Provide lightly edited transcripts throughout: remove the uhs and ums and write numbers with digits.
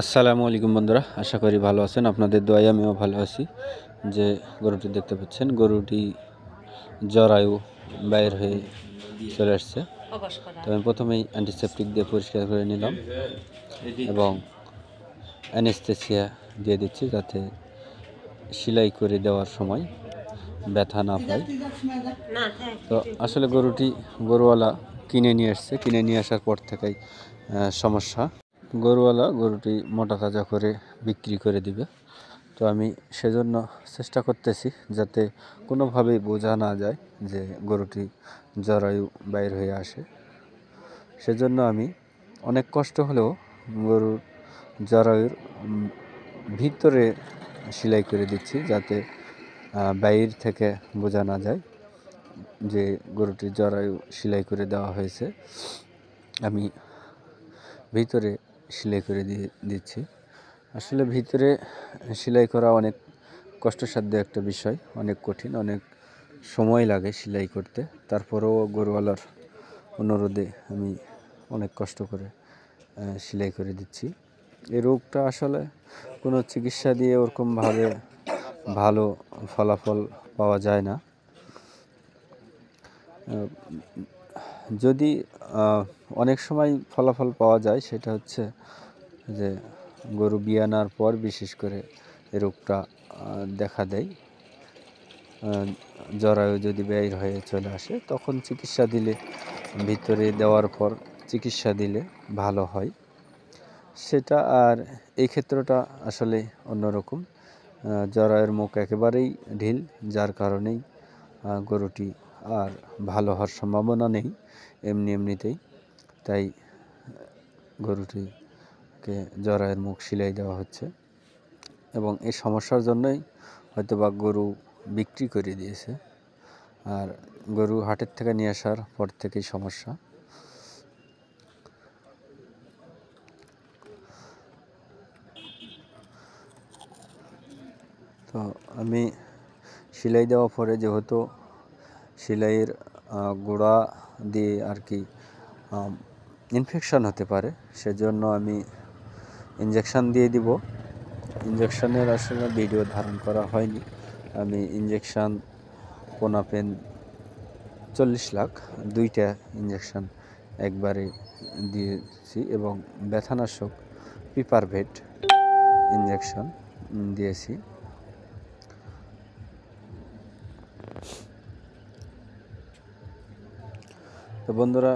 আসসালামু আলাইকুম বন্ধুরা, আশা করি ভালো আছেন। আপনাদের দোয়ায় আমিও ভালো আছি। যে গরুটি দেখতে পাচ্ছেন, গরুটি জরায়ু বাইর হয়ে চলে আসছে। তো আমি প্রথমেই অ্যান্টিসেপটিক দিয়ে পরিষ্কার করে নিলাম এবং অ্যানেস্থেসিয়া দিয়ে দিচ্ছি, যাতে সেলাই করে দেওয়ার সময় ব্যথা না পায়। তো আসলে গরুওয়ালা কিনে নিয়ে আসছে, কিনে নিয়ে আসার পর থেকেই সমস্যা। গরুওয়ালা গরুটি মোটা তাজা করে বিক্রি করে দিবে। তো আমি সেজন্য চেষ্টা করতেছি যাতে কোনোভাবেই বোঝা না যায় যে গরুটি জরায়ু বাইর হয়ে আসে। সেজন্য আমি অনেক কষ্ট হলেও গরুর জরায়ুর ভিতরে সেলাই করে দিচ্ছি, যাতে বাইর থেকে বোঝা না যায় যে গরুটির জরায়ু সেলাই করে দেওয়া হয়েছে। আমি ভিতরে সেলাই করে দিচ্ছি। আসলে ভিতরে সেলাই করা অনেক কষ্টসাধ্য একটা বিষয়, অনেক কঠিন, অনেক সময় লাগে সেলাই করতে। তারপরেও গরুওয়ালার অনুরোধে আমি অনেক কষ্ট করে সেলাই করে দিচ্ছি। এই রোগটা আসলে কোনো চিকিৎসা দিয়ে ওরকমভাবে ভালো ফলাফল পাওয়া যায় না। যদি অনেক সময় ফলাফল পাওয়া যায়, সেটা হচ্ছে যে গরু বিয়ানার পর বিশেষ করে এই রোগটা দেখা দেয়। জরায়ু যদি বের হয়ে চলে আসে, তখন চিকিৎসা দিলে, ভিতরে দেওয়ার পর চিকিৎসা দিলে ভালো হয় সেটা। আর এই ক্ষেত্রটা আসলে অন্যরকম। জরায়ুর মুখ একেবারেই ঢিল, যার কারণেই গরুটি আর ভালো হওয়ার সম্ভাবনা নেই এমনিতেই। তাই গরুটিকে জরায়ুর মুখ সেলাই দেওয়া হচ্ছে এবং এই সমস্যার জন্যই হয়তোবা গরু বিক্রি করে দিয়েছে। আর গরু হাটের থেকে নিয়ে আসার পর থেকেই সমস্যা। তো আমি সেলাই দেওয়ার পরে, যেহেতু সেলাইয়ের গোড়া দিয়ে আর কি ইনফেকশন হতে পারে, সেজন্য আমি ইঞ্জেকশান দিয়ে দিব। ইঞ্জেকশানের আসলে ভিডিও ধারণ করা হয়নি। আমি ইঞ্জেকশান পোনাপেন 40 লাখ, 2টা ইঞ্জেকশান একবারে দিয়েছি এবং ব্যথানাশক পিপারভেট ইঞ্জেকশন দিয়েছি। তো বন্ধুরা,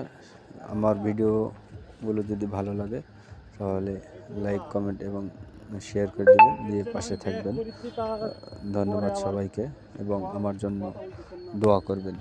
আমার ভিডিওগুলো যদি ভালো লাগে তাহলে লাইক, কমেন্ট এবং শেয়ার করে দেবেন, দিয়ে পাশে থাকবেন। ধন্যবাদ সবাইকে এবং আমার জন্য দোয়া করবেন।